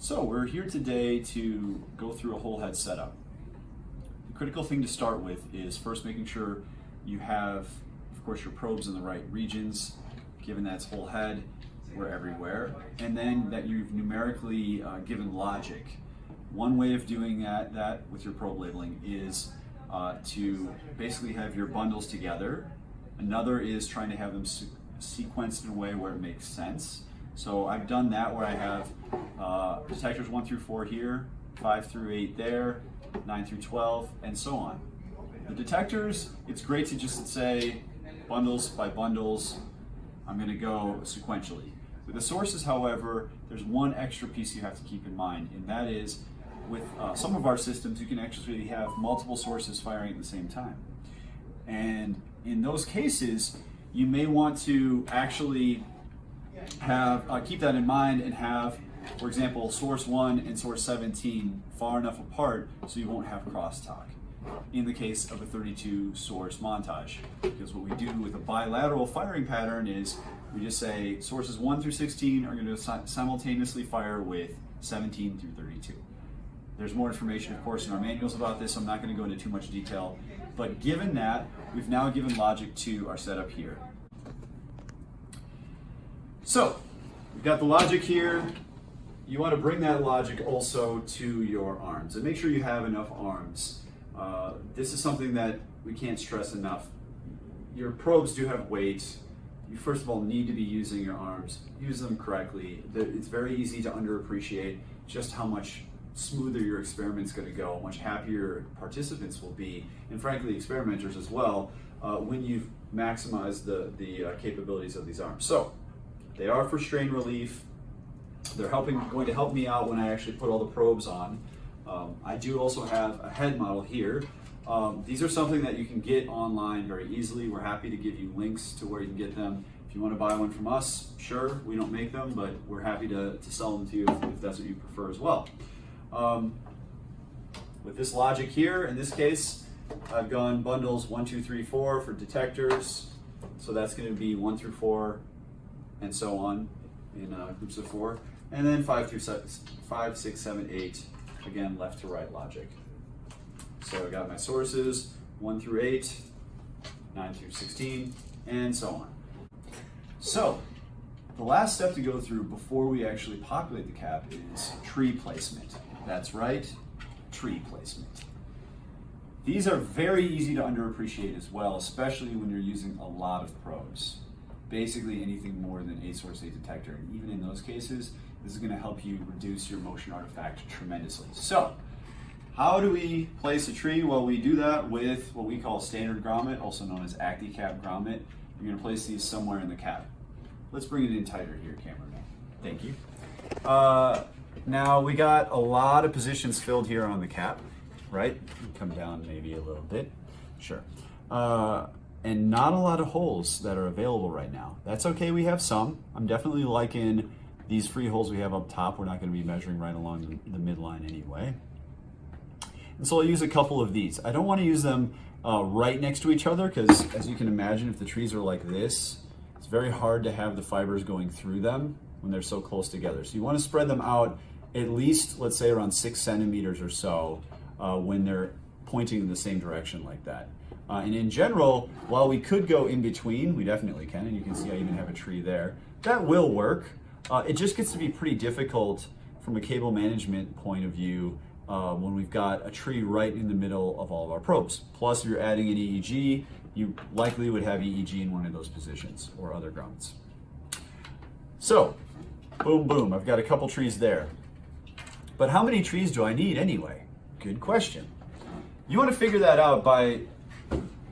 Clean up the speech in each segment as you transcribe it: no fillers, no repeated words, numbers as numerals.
So we're here today to go through a whole head setup. The critical thing to start with is first making sure you have, of course, your probes in the right regions, given that it's whole head, we're everywhere, and then that you've numerically given logic. One way of doing that with your probe labeling is to basically have your bundles together. Another is trying to have them sequenced in a way where it makes sense. So I've done that where I have detectors 1 through 4 here, 5 through 8 there, 9 through 12, and so on. The detectors, it's great to just say bundles by bundles, I'm going to go sequentially. With the sources, however, there's one extra piece you have to keep in mind, and that is with some of our systems, you can actually have multiple sources firing at the same time. And in those cases, you may want to actually have keep that in mind and have, for example, source 1 and source 17 far enough apart so you won't have crosstalk in the case of a 32 source montage. Because what we do with a bilateral firing pattern is we just say sources 1 through 16 are going to simultaneously fire with 17 through 32. There's more information, of course, in our manuals about this, so I'm not going to go into too much detail. But given that, we've now given logic to our setup here. So, we've got the logic here. You want to bring that logic also to your arms and make sure you have enough arms. This is something that we can't stress enough. Your probes do have weight. You first of all need to be using your arms. Use them correctly. It's very easy to underappreciate just how much smoother your experiment's going to go, much happier participants will be, and frankly experimenters as well, when you've maximized the capabilities of these arms. So they are for strain relief. They're going to help me out when I actually put all the probes on. I do also have a head model here. These are something that you can get online very easily. We're happy to give you links to where you can get them. If you want to buy one from us, sure, we don't make them, but we're happy to sell them to you if that's what you prefer as well. With this logic here, in this case, I've gone bundles 1, 2, 3, 4 for detectors. So that's going to be 1 through 4 and so on in groups of 4. And then 5, 6, 7, 8, again, left to right logic. So I got my sources 1 through 8, 9 through 16, and so on. So the last step to go through before we actually populate the cap is tree placement. That's right, tree placement. These are very easy to underappreciate as well, especially when you're using a lot of probes. Basically anything more than a source 8 detector. And even in those cases, this is going to help you reduce your motion artifact tremendously. So, how do we place a tree? Well, we do that with what we call standard grommet, also known as ActiCap grommet. You're going to place these somewhere in the cap. Let's bring it in tighter here, cameraman. Thank you. Now we got a lot of positions filled here on the cap, right? Come down maybe a little bit, sure. And not a lot of holes that are available right now. That's okay, we have some. I'm definitely liking these free holes we have up top. We're not gonna be measuring right along the midline anyway. And so I'll use a couple of these. I don't wanna use them right next to each other because as you can imagine, if the trees are like this, it's very hard to have the fibers going through them when they're so close together. So you wanna spread them out at least, let's say around 6 centimeters or so when they're pointing in the same direction like that. And in general, while we could go in between, we definitely can, and you can see I even have a tree there. That will work. It just gets to be pretty difficult from a cable management point of view when we've got a tree right in the middle of all of our probes. Plus, if you're adding an EEG, you likely would have EEG in one of those positions or other grommets. So, boom, boom, I've got a couple trees there. But how many trees do I need anyway? Good question. You want to figure that out by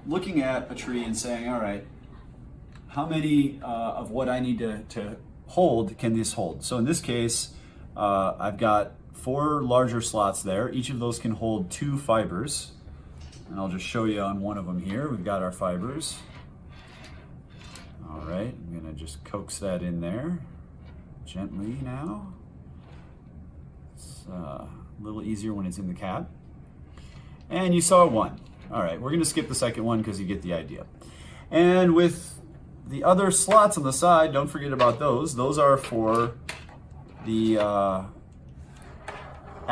looking at a tree and saying, all right, how many of what I need to hold can this hold? So in this case, I've got 4 larger slots there. Each of those can hold 2 fibers. And I'll just show you on one of them here. We've got our fibers. All right, I'm gonna just coax that in there gently now. It's a little easier when it's in the cap. And you saw 1. All right, we're gonna skip the second one because you get the idea. And with the other slots on the side, don't forget about those. Those are for the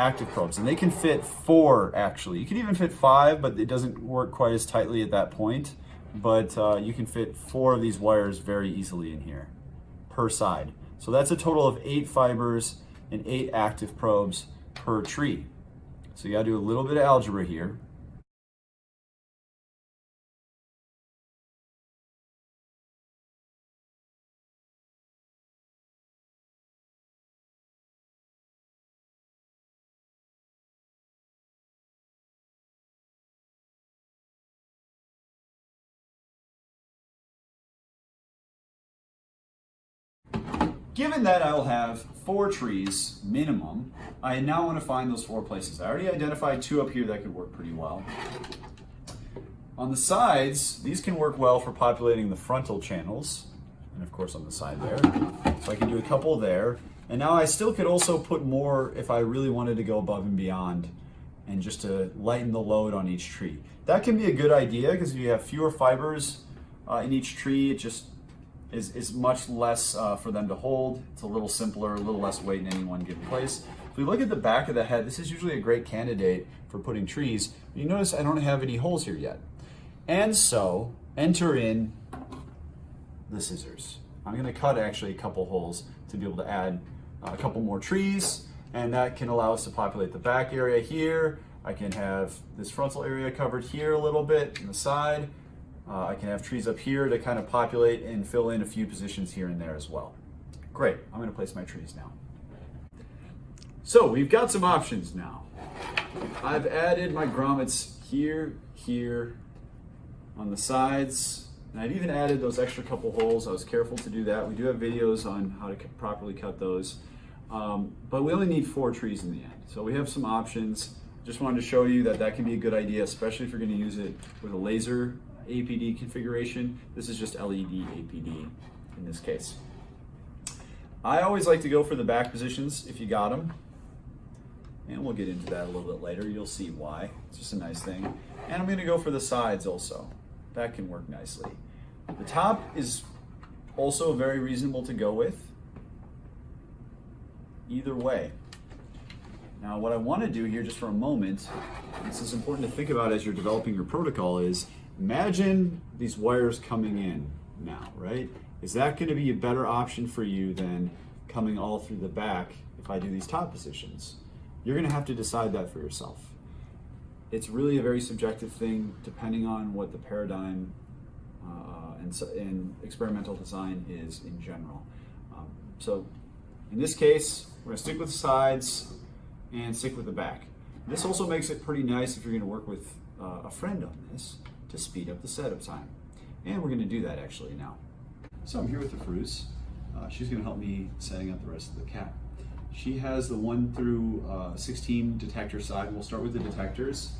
active probes, and they can fit 4 actually. You can even fit 5, but it doesn't work quite as tightly at that point. But you can fit 4 of these wires very easily in here per side. So that's a total of 8 fibers and 8 active probes per tree. So you gotta do a little bit of algebra here. Given that I'll have 4 trees minimum, I now want to find those 4 places. I already identified 2 up here that could work pretty well. On the sides, these can work well for populating the frontal channels, and of course on the side there. So I can do a couple there. And now I still could also put more if I really wanted to go above and beyond and just to lighten the load on each tree. That can be a good idea because if you have fewer fibers in each tree, it just is much less for them to hold. It's a little simpler, a little less weight in any one given place. If we look at the back of the head, this is usually a great candidate for putting trees. You notice I don't have any holes here yet. And so, enter in the scissors. I'm gonna cut actually a couple holes to be able to add a couple more trees, and that can allow us to populate the back area here. I can have this frontal area covered here a little bit on the side. I can have trees up here to kind of populate and fill in a few positions here and there as well. Great, I'm gonna place my trees now. So we've got some options now. I've added my grommets here, here, on the sides, and I've even added those extra couple holes. I was careful to do that. We do have videos on how to properly cut those, but we only need 4 trees in the end. So we have some options. Just wanted to show you that that can be a good idea, especially if you're gonna use it with a laser APD configuration. This is just LED APD in this case. I always like to go for the back positions if you got them. And we'll get into that a little bit later. You'll see why. It's just a nice thing. And I'm gonna go for the sides also. That can work nicely. The top is also very reasonable to go with. Either way. Now what I wanna do here just for a moment, this is important to think about as you're developing your protocol, is imagine these wires coming in now, right? Is that gonna be a better option for you than coming all through the back if I do these top positions? You're gonna have to decide that for yourself. It's really a very subjective thing depending on what the paradigm and experimental design is in general. So in this case, we're gonna stick with the sides and stick with the back. This also makes it pretty nice if you're gonna work with a friend on this to speed up the setup time. And we're gonna do that actually now. So I'm here with the Fruz. She's gonna help me setting up the rest of the cap. She has the 1 through 16 detector side. We'll start with the detectors.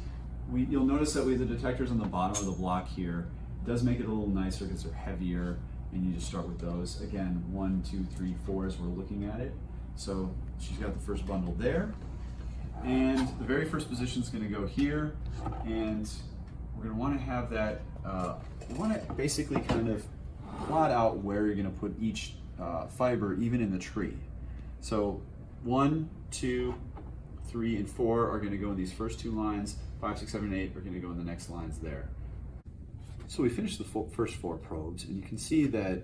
You'll notice that we have the detectors on the bottom of the block here. It does make it a little nicer because they're heavier, and you just start with those. Again, 1, 2, 3, 4 as we're looking at it. So she's got the first bundle there. And the very first position is gonna go here, and we're gonna wanna have that, we wanna basically kind of plot out where you're gonna put each fiber, even in the tree. So 1, 2, 3, and 4 are gonna go in these first 2 lines. 5, 6, 7, 8 are gonna go in the next lines there. So we finished the first 4 probes, and you can see that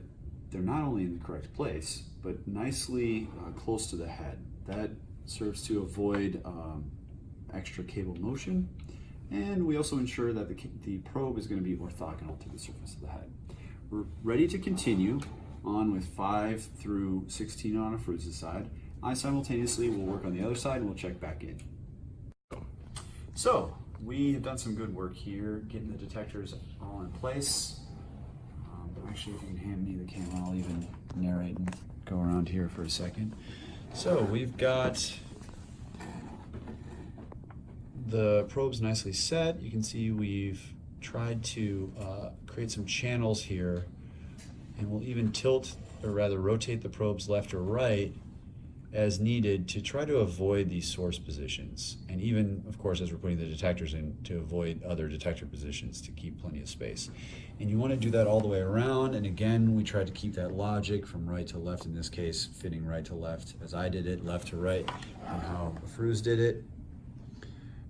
they're not only in the correct place, but nicely close to the head. That serves to avoid extra cable motion, and we also ensure that the probe is gonna be orthogonal to the surface of the head. We're ready to continue on with 5 through 16 on a Fruz's side. I simultaneously will work on the other side and we'll check back in. So we have done some good work here, getting the detectors all in place. Actually, if you can hand me the camera, I'll even narrate and go around here for a second. So we've got the probes nicely set. You can see we've tried to create some channels here, and we'll even tilt, or rather rotate the probes left or right as needed to try to avoid these source positions. And even, of course, as we're putting the detectors in, to avoid other detector positions to keep plenty of space. And you want to do that all the way around. And again, we tried to keep that logic from right to left, in this case, fitting right to left, as I did it, left to right, and how Fruz did it.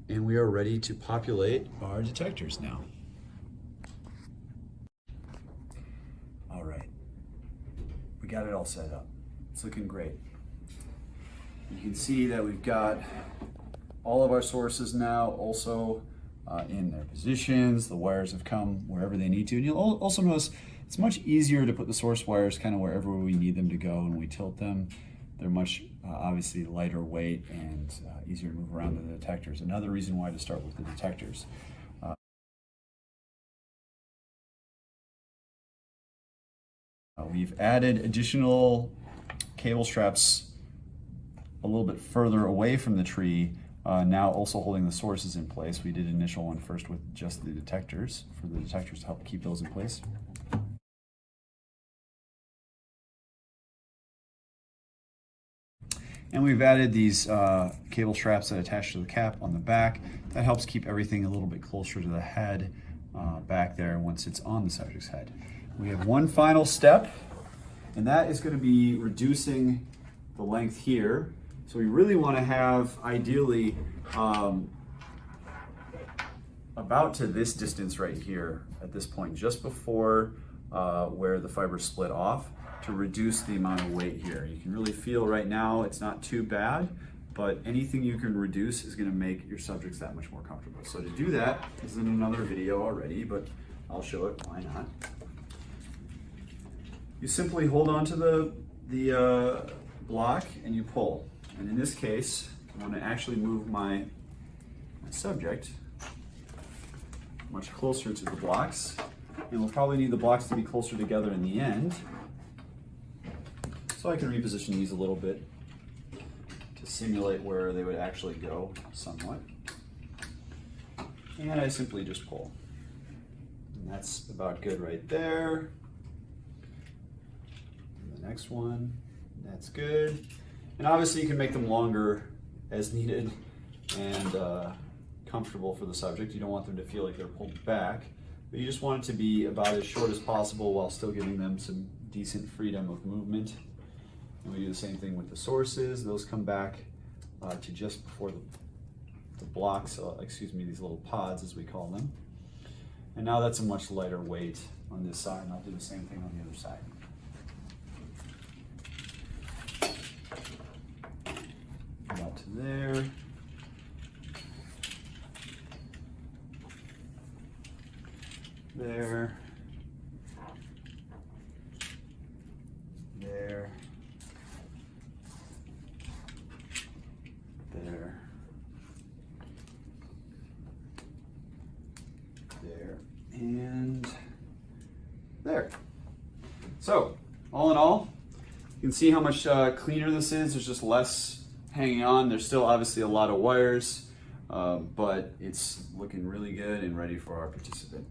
And we are ready to populate our detectors now. All right, we got it all set up. It's looking great. You can see that we've got all of our sources now also in their positions. The wires have come wherever they need to. And you'll also notice it's much easier to put the source wires kind of wherever we need them to go when we tilt them. They're much obviously lighter weight and easier to move around than the detectors. Another reason why to start with the detectors. We've added additional cable straps a little bit further away from the tree, now also holding the sources in place. We did an initial one first with just the detectors, for the detectors to help keep those in place. And we've added these cable straps that attach to the cap on the back. That helps keep everything a little bit closer to the head back there once it's on the subject's head. We have one final step, and that is going to be reducing the length here. So we really want to have, ideally, about to this distance right here at this point, just before where the fiber split off, to reduce the amount of weight here. You can really feel right now it's not too bad, but anything you can reduce is going to make your subjects that much more comfortable. So to do that, this is in another video already, but I'll show it, why not? You simply hold on to the block and you pull. And in this case, I want to actually move my subject much closer to the blocks. And we'll probably need the blocks to be closer together in the end. So I can reposition these a little bit to simulate where they would actually go somewhat. And I simply just pull. And that's about good right there. And the next one, that's good. And obviously you can make them longer as needed and comfortable for the subject. You don't want them to feel like they're pulled back, but you just want it to be about as short as possible while still giving them some decent freedom of movement. And we do the same thing with the sources. Those come back to just before the blocks, excuse me, these little pods as we call them. And now that's a much lighter weight on this side, and I'll do the same thing on the other side. About to there. There. There. There. There. And there. So, all in all, you can see how much cleaner this is. There's just less hanging on. There's still obviously a lot of wires, but it's looking really good and ready for our participant.